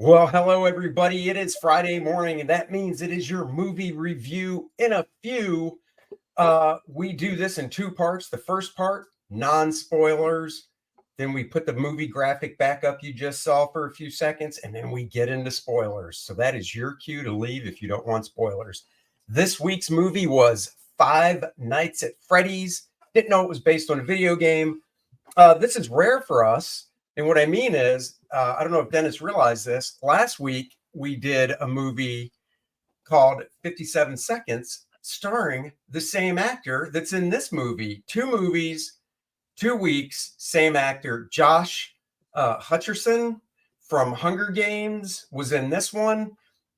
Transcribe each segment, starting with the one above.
Well, hello, everybody. It is Friday morning, and that means it is your movie review in a few. We do this in two parts. The first part, non spoilers. Then we put the movie graphic back up you just saw for a few seconds, and then we get into spoilers. So that is your cue to leave if you don't want spoilers. This week's movie was Five Nights at Freddy's. Didn't know it was based on a video game. This is rare for us. And what I mean is, I don't know if Dennis realized this. Last week, we did a movie called 57 Seconds, starring the same actor that's in this movie. Two movies, 2 weeks, same actor. Josh Hutcherson from Hunger Games was in this one.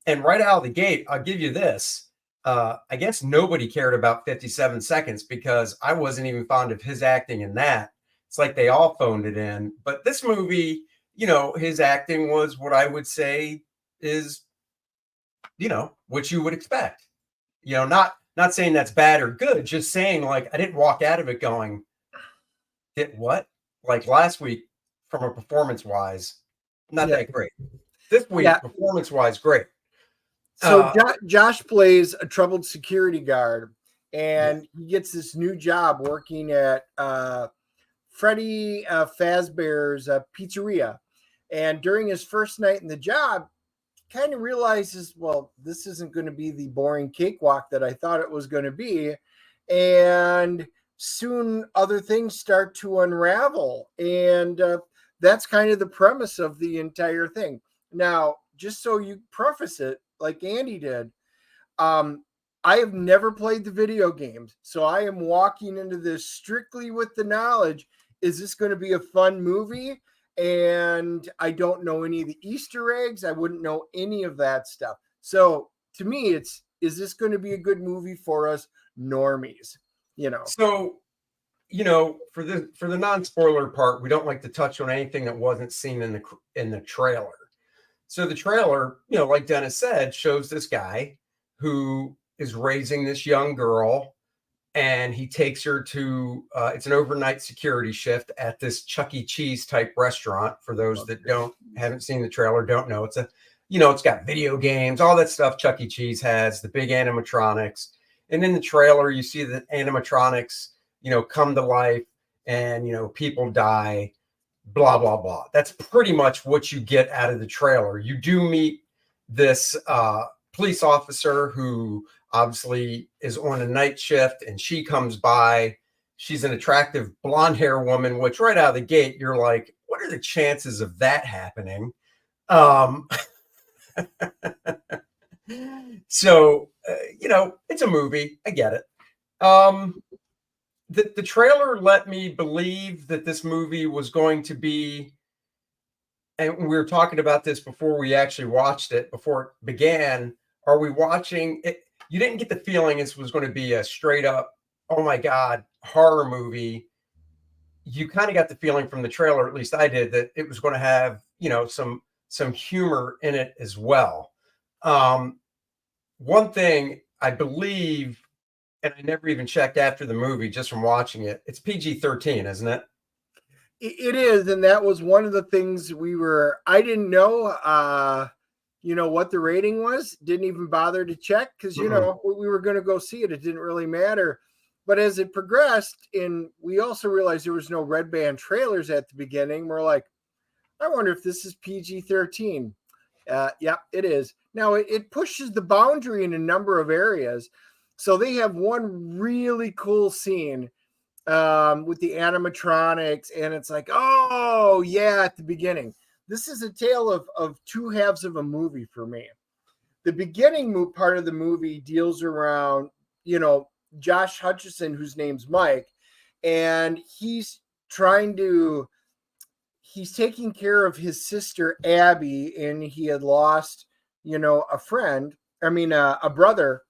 And right out of the gate, I'll give you this. I guess nobody cared about 57 Seconds because I wasn't even fond of his acting in that. It's like they all phoned it in. But this movie, his acting was what I would say is, what you would expect. Not saying that's bad or good, just saying like I didn't walk out of it going, did what? Like last week, from a performance wise, not that great. This week, performance wise, great. So Josh plays a troubled security guard, and he gets this new job working at Freddy Fazbear's pizzeria. And during his first night in the job, he kind of realizes, well, this isn't going to be the boring cakewalk that I thought it was going to be. And soon other things start to unravel. And that's kind of the premise of the entire thing. Now, just so you preface it, like Andy did, I have never played the video games. So I am walking into this strictly with the knowledge, is this going to be a fun movie? And I don't know any of the Easter eggs. I wouldn't know any of that stuff. So to me, is this going to be a good movie for us normies? So, for the non-spoiler part, we don't like to touch on anything that wasn't seen in the trailer. So the trailer, like Dennis said, shows this guy who is raising this young girl, and he takes her to it's an overnight security shift at this Chuck E. Cheese type restaurant. For those that haven't seen the trailer, don't know, it's it's got video games, all that stuff Chuck E. Cheese has, the big animatronics. And in the trailer, you see the animatronics, come to life, and people die, blah blah blah. That's pretty much what you get out of the trailer. You do meet this police officer who obviously is on a night shift, and she comes by. She's an attractive blonde hair woman, which right out of the gate, you're like, what are the chances of that happening? So, it's a movie. I get it. The trailer let me believe that this movie was going to be, and we were talking about this before we actually watched it, before it began. Are we watching it? You didn't get the feeling this was going to be a straight up, oh my God, horror movie. You kind of got the feeling from the trailer, at least I did, that it was going to have, some humor in it as well. One thing I believe, and I never even checked after the movie, just from watching it, it's PG-13, isn't it? It is, and that was one of the things I didn't know, what the rating was. Didn't even bother to check because, we were going to go see it. It didn't really matter. But as it progressed, and we also realized there was no red band trailers at the beginning, we're like, I wonder if this is PG-13. Yeah, it is. Now, it pushes the boundary in a number of areas. So they have one really cool scene with the animatronics, and it's like, oh, yeah, at the beginning. This is a tale of two halves of a movie for me. The beginning part of the movie deals around, Josh Hutcherson, whose name's Mike, and he's taking care of his sister, Abby, and he had lost, a brother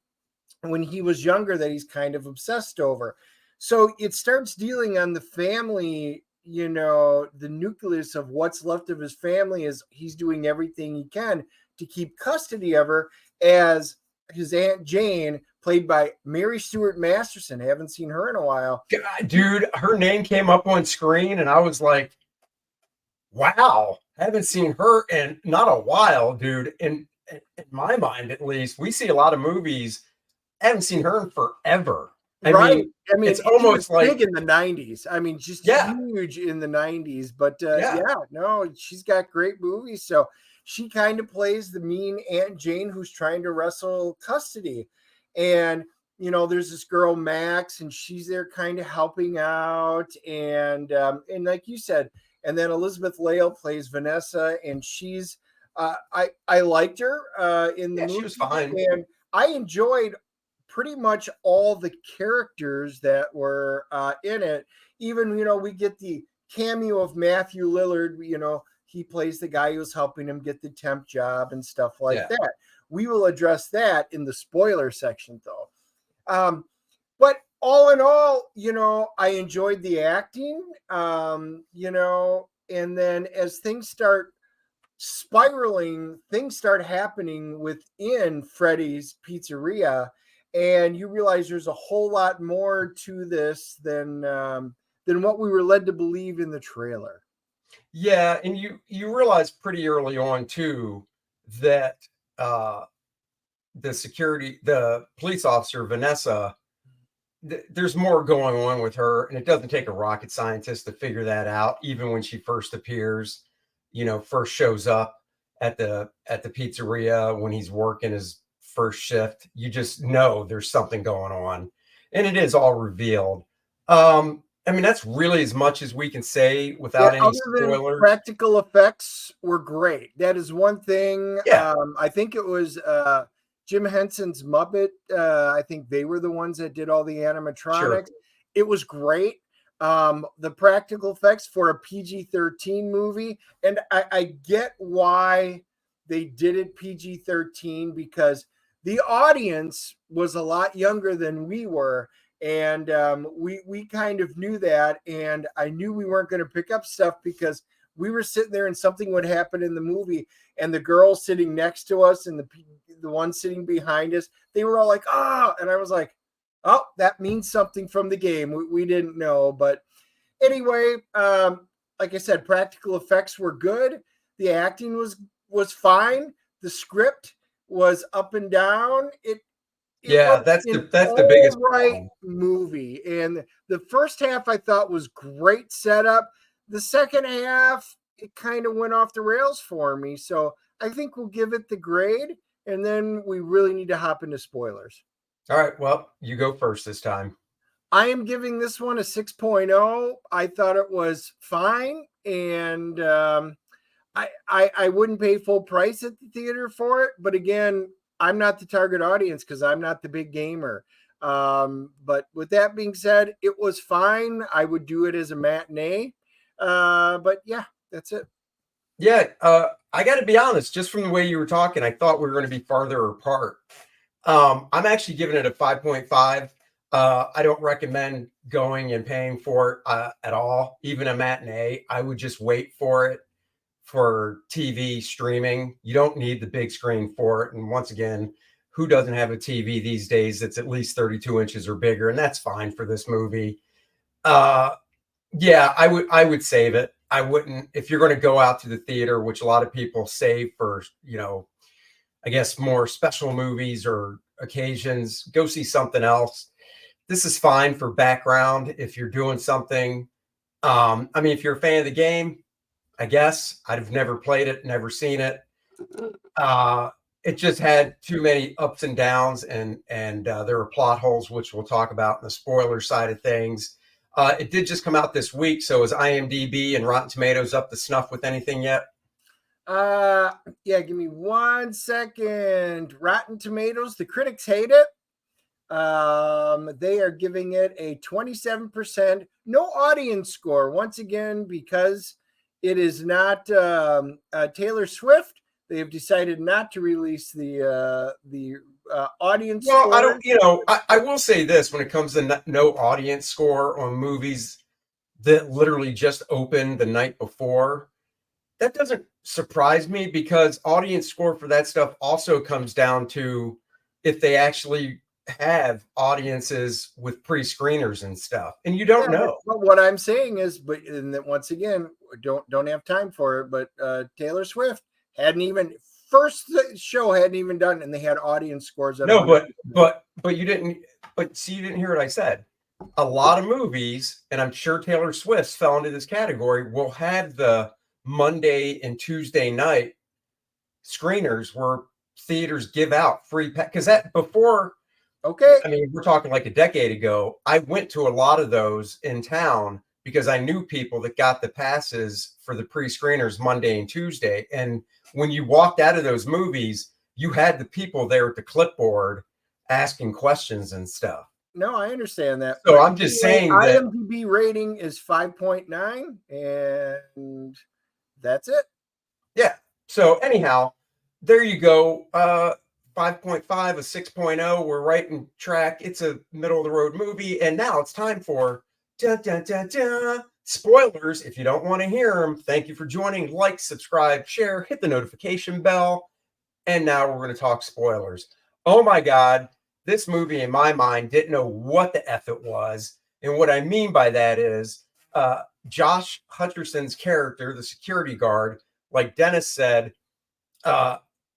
when he was younger that he's kind of obsessed over. So it starts dealing on the family, the nucleus of what's left of his family is he's doing everything he can to keep custody of her, as his Aunt Jane, played by Mary Stuart Masterson. I haven't seen her in a while. God, dude, her name came up on screen and I was like, wow. Haven't seen her in not a while, dude. In my mind, at least, we see a lot of movies. Haven't seen her in forever. I Right. mean, I mean, it's she was almost big like, in the 90s. I mean, just yeah, huge in the 90s. But yeah, yeah, no, she's got great movies. So she kind of plays the mean Aunt Jane who's trying to wrestle custody. And, there's this girl, Max, and she's there kind of helping out. And like you said, and then Elizabeth Lale plays Vanessa, and she's, I liked her in the yeah. She movie. was fine. And I enjoyed pretty much all the characters that were in it. Even, we get the cameo of Matthew Lillard. He plays the guy who's helping him get the temp job and stuff like Yeah, that. We will address that in the spoiler section, though. But all in all, I enjoyed the acting, and then as things start spiraling, things start happening within Freddy's Pizzeria, and you realize there's a whole lot more to this than what we were led to believe in the trailer. yeah. And you realize pretty early on too that uh the police officer Vanessa, there's more going on with her, and it doesn't take a rocket scientist to figure that out. Even when she first appears, first shows up at the pizzeria when he's working his first shift, you just know there's something going on, and it is all revealed. I mean, that's really as much as we can say Yeah, without any other than spoilers. practical effects were great. That is one thing. Yeah, I think it was Jim Henson's Muppet. I think they were the ones that did all the sure. animatronics. It was great. The practical effects for a PG-13 movie, and I get why they did it PG-13 because the audience was a lot younger than we were, and we kind of knew that, and I knew we weren't going to pick up stuff because we were sitting there and something would happen in the movie, and the girl sitting next to us and the one sitting behind us, they were all like, "Ah," and I was like, "Oh, that means something from the game." We didn't know, but anyway, like I said, practical effects were good. The acting was fine. The script was up and down. It was Yeah, that's the an that's the all biggest right problem. movie. And the first half I thought was great setup. The second half, it kind of went off the rails for me. So I think we'll give it the grade, and then we really need to hop into spoilers. All right, well, you go first this time. I am giving this one a 6.0. I thought it was fine, and I wouldn't pay full price at the theater for it. But again, I'm not the target audience because I'm not the big gamer. But with that being said, it was fine. I would do it as a matinee. But yeah, that's it. Yeah, I got to be honest. Just from the way you were talking, I thought we were going to be farther apart. I'm actually giving it a 5.5. I don't recommend going and paying for it at all, even a matinee. I would just wait for it for TV streaming. You don't need the big screen for it. And once again, who doesn't have a TV these days that's at least 32 inches or bigger? And that's fine for this movie. Uh, yeah, I would save it. I wouldn't, if you're going to go out to the theater, which a lot of people save for, I guess more special movies or occasions, go see something else. This is fine for background if you're doing something. I mean, if you're a fan of the game, I guess I've never played it, never seen it. Uh, it just had too many ups and downs, and there were plot holes, which we'll talk about in the spoiler side of things. It did just come out this week, so is IMDb and Rotten Tomatoes up to snuff with anything yet? Uh, yeah, give me 1 second. Rotten Tomatoes, the critics hate it. They are giving it a 27%. No audience score. Once again, because it is not Taylor Swift, they have decided not to release the audience Well, I score. don't, I will say this when it comes to no audience score on movies that literally just opened the night before. That doesn't surprise me because audience score for that stuff also comes down to if they actually have audiences with pre-screeners and stuff, and you don't Yeah, know. but what I'm saying is, but and then once again, don't have time for it. But Taylor Swift hadn't even show hadn't even done, and they had audience scores. No, but you didn't. But see, you didn't hear what I said. A lot of movies, and I'm sure Taylor Swift's fell into this category, will have the Monday and Tuesday night screeners where theaters give out free because that before. Okay. I mean, we're talking like a decade ago. I went to a lot of those in town because I knew people that got the passes for the pre-screeners Monday and Tuesday. And when you walked out of those movies, you had the people there at the clipboard asking questions and stuff. No, I understand that. So I'm just saying that IMDb rating is 5.9, and that's it. Yeah. So anyhow, there you go. 5.5, a 6.0. We're right in track. It's a middle of the road movie. And now it's time for spoilers. If you don't want to hear them, thank you for joining. Like, subscribe, share, hit the notification bell. And now we're going to talk spoilers. Oh my God. This movie, in my mind, didn't know what the F it was. And what I mean by that is Josh Hutcherson's character, the security guard, like Dennis said,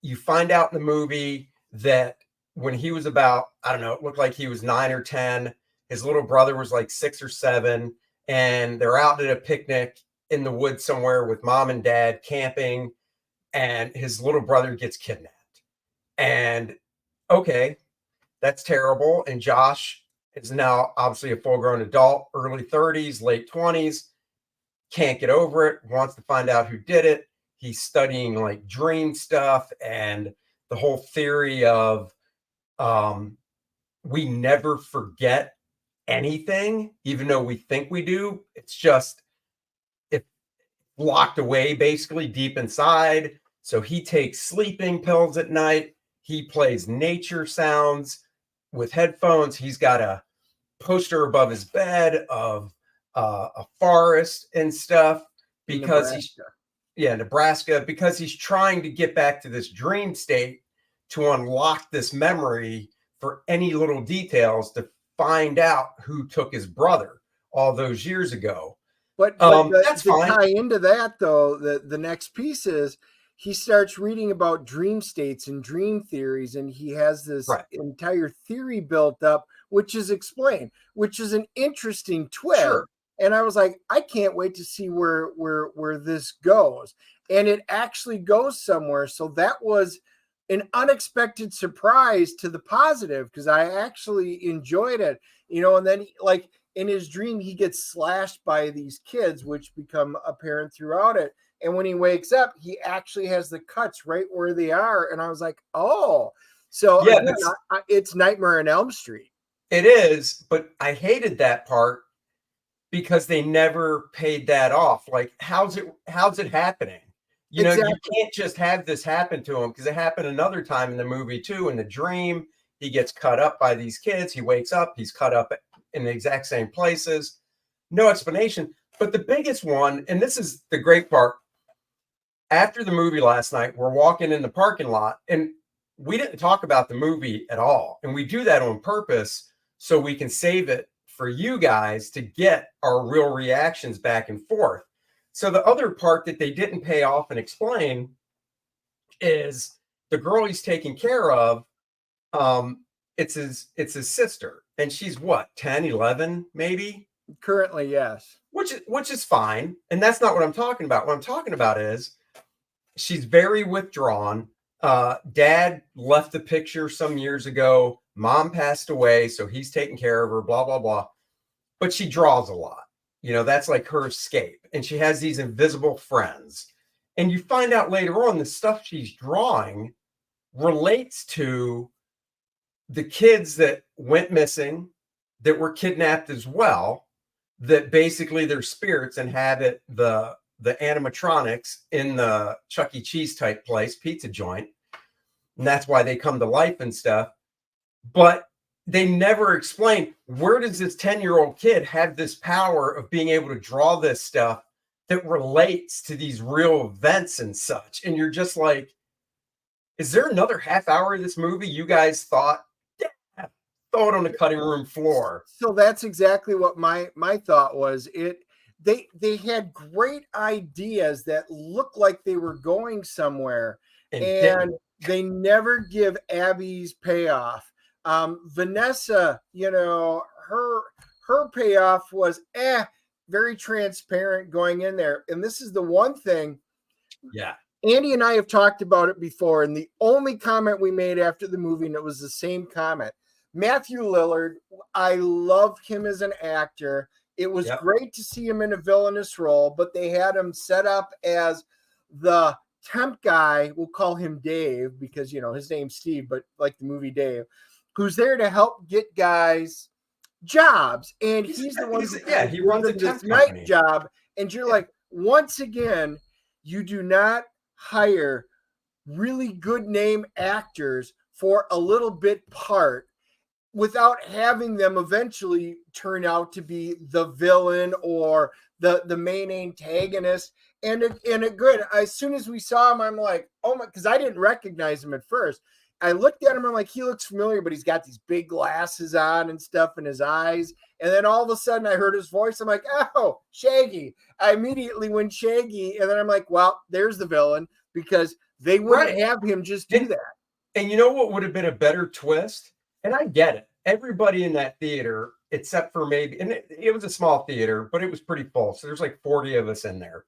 you find out in the movie that when he was about, I don't know, it looked like he was 9 or 10, his little brother was like 6 or 7, and they're out at a picnic in the woods somewhere with mom and dad camping, and his little brother gets kidnapped. And okay, that's terrible. And Josh is now obviously a full-grown adult, early 30s, late 20s, can't get over it, wants to find out who did it. He's studying like dream stuff and the whole theory of we never forget anything, even though we think we do. It's just it's locked away basically deep inside. So he takes sleeping pills at night. He plays nature sounds with headphones. He's got a poster above his bed of a forest and stuff because Nebraska, because he's trying to get back to this dream state to unlock this memory for any little details to find out who took his brother all those years ago. But that's fine. To tie into that, though, the next piece is he starts reading about dream states and dream theories, and he has this entire theory built up, which is explained, which is an interesting twist. Sure. And I was like, I can't wait to see where this goes. And it actually goes somewhere. So that was an unexpected surprise to the positive because I actually enjoyed it. And then like in his dream, he gets slashed by these kids, which become apparent throughout it. And when he wakes up, he actually has the cuts right where they are. And I was like, oh. So yeah, again, it's Nightmare on Elm Street. It is, but I hated that part because they never paid that off. Like, how's it happening? You know, you can't just have this happen to him because it happened another time in the movie too. In the dream, he gets cut up by these kids. He wakes up, he's cut up in the exact same places. No explanation. But the biggest one, and this is the great part, after the movie last night, we're walking in the parking lot and we didn't talk about the movie at all. And we do that on purpose so we can save it for you guys to get our real reactions back and forth. So the other part that they didn't pay off and explain is the girl he's taking care of. It's his sister, and she's what, 10, 11, maybe? Currently, yes. Which is fine. And that's not what I'm talking about. What I'm talking about is she's very withdrawn. Dad left the picture some years ago. Mom passed away, so he's taking care of her, blah, blah, blah. But she draws a lot. You know, that's like her escape. And she has these invisible friends. And you find out later on the stuff she's drawing relates to the kids that went missing, that were kidnapped as well, that basically their spirits inhabit the animatronics in the Chuck E. Cheese type place, pizza joint. And that's why they come to life and stuff. But they never explain, where does this 10-year-old kid have this power of being able to draw this stuff that relates to these real events and such? And you're just like, is there another half hour of this movie you guys thought, yeah, throw it on the cutting room floor? So that's exactly what my thought was. they had great ideas that looked like they were going somewhere, and they never give Abby's payoff. Vanessa, her payoff was very transparent going in there. And this is the one thing. Yeah. Andy and I have talked about it before, and the only comment we made after the movie, and it was the same comment. Matthew Lillard, I love him as an actor. It was great to see him in a villainous role, but they had him set up as the temp guy. We'll call him Dave because, his name's Steve, but like the movie Dave, who's there to help get guys jobs. And he's the one he runs a temp night job. And you're like, once again, you do not hire really good name actors for a little bit part without having them eventually turn out to be the villain or the main antagonist. And it good. As soon as we saw him, I'm like, oh my, because I didn't recognize him at first. I looked at him, I'm like, he looks familiar, but he's got these big glasses on and stuff in his eyes. And then all of a sudden I heard his voice. I'm like, oh, Shaggy. I immediately went Shaggy. And then I'm like, well, there's the villain, because they wouldn't have him just do that. And you know what would have been a better twist? And I get it. Everybody in that theater, except for maybe, and it was a small theater, but it was pretty full. So there's like 40 of us in there.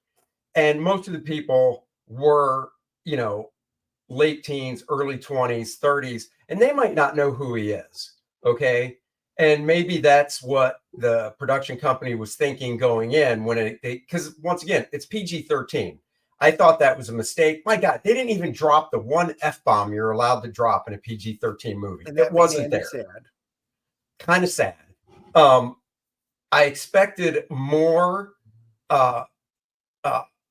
And most of the people were, late teens, early 20s, 30s, and they might not know who he is. Okay. And maybe that's what the production company was thinking going in when because once again, it's PG-13. I thought that was a mistake. My God, they didn't even drop the one F-bomb you're allowed to drop in a PG-13 movie. And it wasn't there. Kind of sad. I expected more,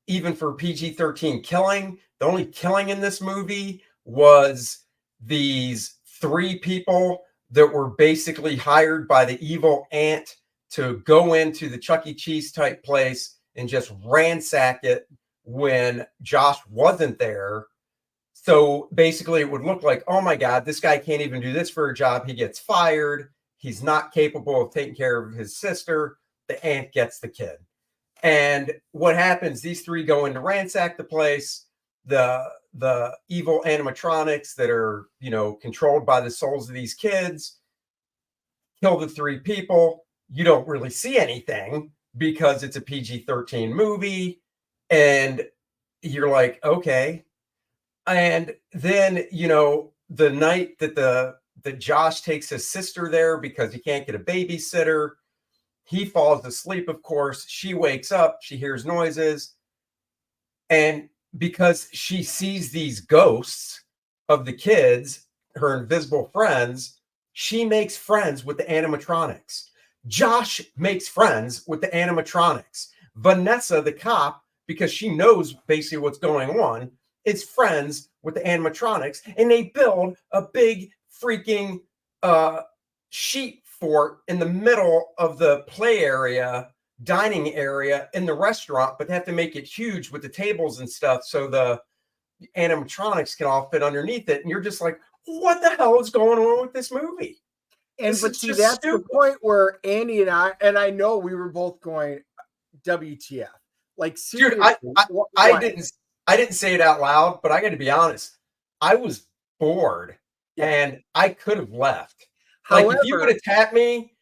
even for PG-13 killing. The only killing in this movie was these 3 people that were basically hired by the evil aunt to go into the Chuck E. Cheese type place and just ransack it when Josh wasn't there. So basically it would look like, oh my God, this guy can't even do this for a job. He gets fired. He's not capable of taking care of his sister. The aunt gets the kid. And what happens? These 3 go in to ransack the place. The evil animatronics that are, controlled by the souls of these kids kill the 3 people. You don't really see anything because it's a PG-13 movie. And you're like, okay. And then, the night that Josh takes his sister there because he can't get a babysitter, he falls asleep, of course. She wakes up, she hears noises. And because she sees these ghosts of the kids, her invisible friends, she makes friends with the animatronics. Josh makes friends with the animatronics. Vanessa, the cop, because she knows basically what's going on, is friends with the animatronics. And they build a big freaking sheep fort in the middle of the play area, dining area in the restaurant, but they have to make it huge with the tables and stuff so the animatronics can all fit underneath it. And you're just like, what the hell is going on with this movie? And but see, that's stupid. The point where Andy and I know we were both going, WTF. Like, seriously, dude, I didn't say it out loud, but I got to be honest, I was bored and I could have left. However, like, if you would have tapped me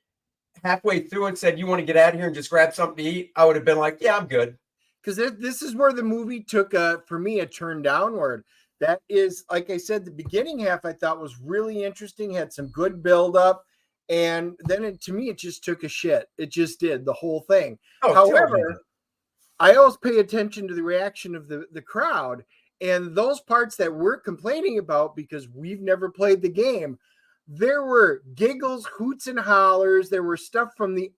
halfway through and said, you want to get out of here and just grab something to eat, I would have been like, yeah, I'm good. Because this is where the movie took, for me, a turn downward. That is, like I said, the beginning half I thought was really interesting, had some good build up. And then to me, it just took a shit. It just did, the whole thing. However, I always pay attention to the reaction of the crowd. And those parts that we're complaining about because we've never played the game, there were giggles, hoots, and hollers. There were stuff from the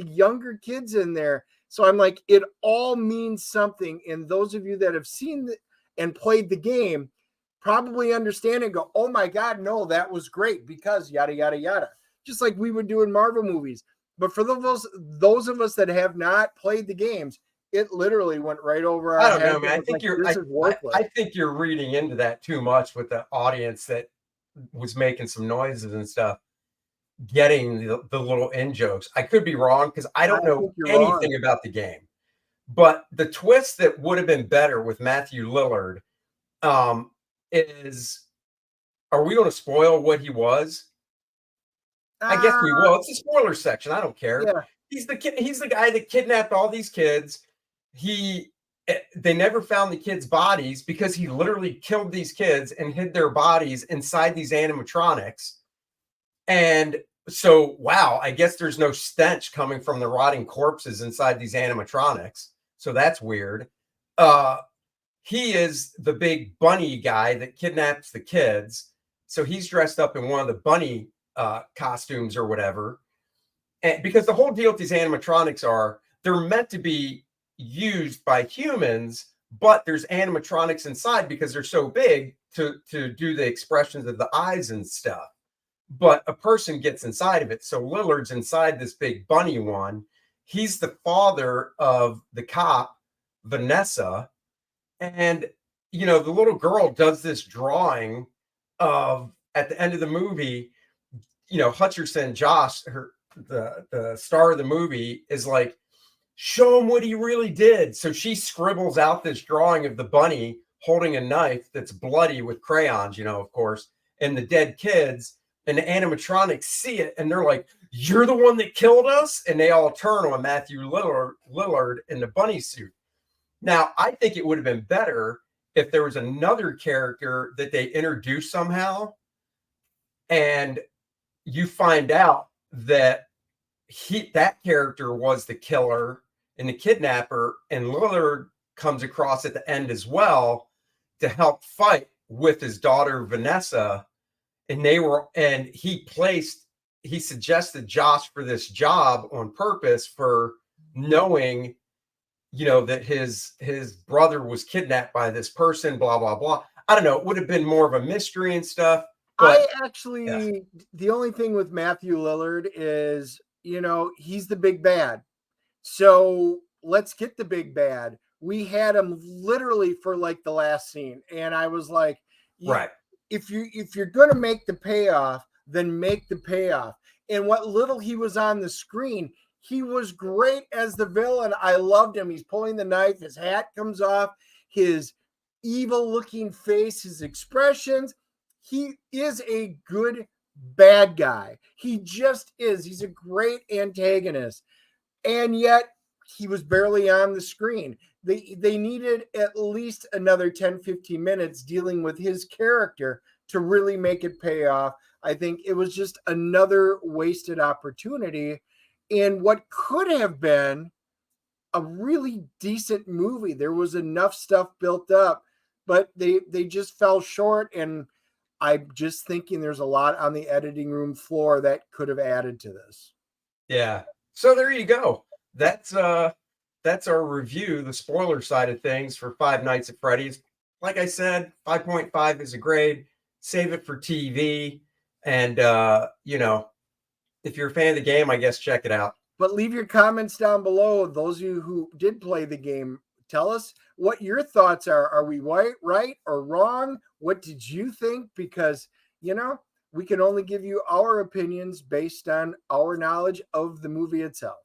younger kids in there. So I'm like, it all means something. And those of you that have seen and played the game probably understand and go, oh my God, no, that was great because yada, yada, yada. Just like we would do in Marvel movies. But for those of us that have not played the games, it literally went right over our head. I don't know, man. I think you're reading into that too much with the audience that was making some noises and stuff. getting the little in jokes. I could be wrong because I I don't know think you're anything wrong. about the game. But the twist that would have been better with Matthew Lillard um, is, are we going to spoil what he was? I guess we Uh, will. It's a spoiler section. I don't care. yeah. He's the kid. He's the guy that kidnapped all these kids. They never found the kids' bodies because he literally killed these kids and hid their bodies inside these animatronics. And so, wow, I guess there's no stench coming from the rotting corpses inside these animatronics. So that's weird. Uh, he is the big bunny guy that kidnaps the kids. So he's dressed up in one of the bunny costumes or whatever. And because the whole deal with these animatronics are they're meant to be used by humans, but there's animatronics inside because they're so big to do the expressions of the eyes and stuff. But a person gets inside of it. So Lillard's inside this big bunny one. He's the father of the cop, Vanessa. And, the little girl does this drawing of, at the end of the movie, Hutcherson, Josh, the star of the movie, is like, show him what he really did. So she scribbles out this drawing of the bunny holding a knife that's bloody with crayons, of course, and the dead kids. And the animatronics see it and they're like, you're the one that killed us? And they all turn on Matthew Lillard in the bunny suit. Now, I think it would have been better if there was another character that they introduced somehow and you find out that that character was the killer and the kidnapper, and Lillard comes across at the end as well to help fight with his daughter Vanessa. And he suggested Josh for this job on purpose for knowing, that his brother was kidnapped by this person, blah, blah, blah. I don't know. It would have been more of a mystery and stuff. But yeah. The only thing with Matthew Lillard is, he's the big bad. So let's get the big bad. We had him literally for like the last scene. And I was like, right. If you're going to make the payoff, then make the payoff. And what little he was on the screen, he was great as the villain. I loved him. He's pulling the knife. His hat comes off. His evil looking face, his expressions. He is a good bad guy. He just is. He's a great antagonist. And yet he was barely on the screen. They needed at least another 10, 15 minutes dealing with his character to really make it pay off. I think it was just another wasted opportunity in what could have been a really decent movie. There was enough stuff built up, but they just fell short. And I'm just thinking there's a lot on the editing room floor that could have added to this. Yeah. So there you go. That's our review, the spoiler side of things for Five Nights at Freddy's. Like I said, 5.5 is a grade. Save it for TV. And, if you're a fan of the game, I guess check it out. But leave your comments down below. Those of you who did play the game, tell us what your thoughts are. Are we right or wrong? What did you think? Because, we can only give you our opinions based on our knowledge of the movie itself.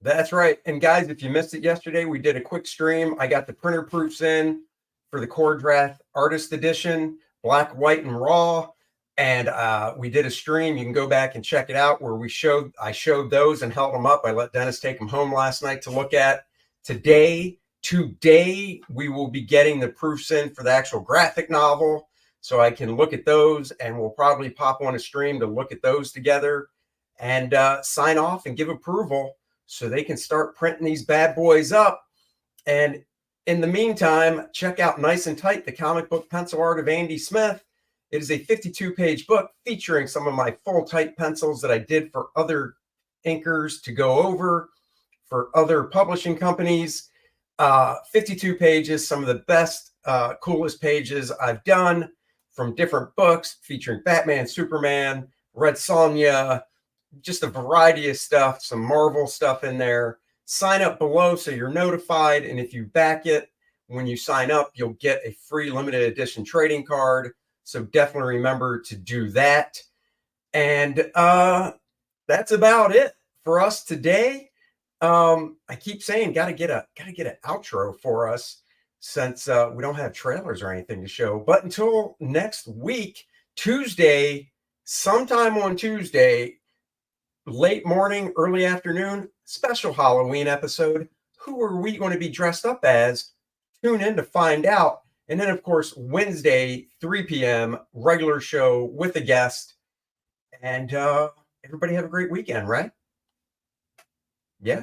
That's right. And guys, if you missed it yesterday, we did a quick stream. I got the printer proofs in for the Core Draft Artist Edition, black, white, and raw. And we did a stream. You can go back and check it out where I showed those and held them up. I let Dennis take them home last night to look at. Today, we will be getting the proofs in for the actual graphic novel. So I can look at those, and we'll probably pop on a stream to look at those together and sign off and give approval so they can start printing these bad boys up. And in the meantime, check out Nice and Tight, the comic book pencil art of Andy Smith. It is a 52-page book featuring some of my full type pencils that I did for other inkers to go over for other publishing companies. 52 pages, some of the best, coolest pages I've done from different books featuring Batman, Superman, Red Sonja, just a variety of stuff, some Marvel stuff in there. Sign up below so you're notified. And if you back it, when you sign up, you'll get a free limited edition trading card. So definitely remember to do that. And that's about it for us today. I keep saying gotta get an outro for us since we don't have trailers or anything to show. But until next week, Tuesday, sometime on Tuesday, late morning, early afternoon, special Halloween episode. Who are we going to be dressed up as? Tune in to find out. And then, of course, Wednesday, 3 p.m., regular show with a guest. And everybody have a great weekend, right? Yeah.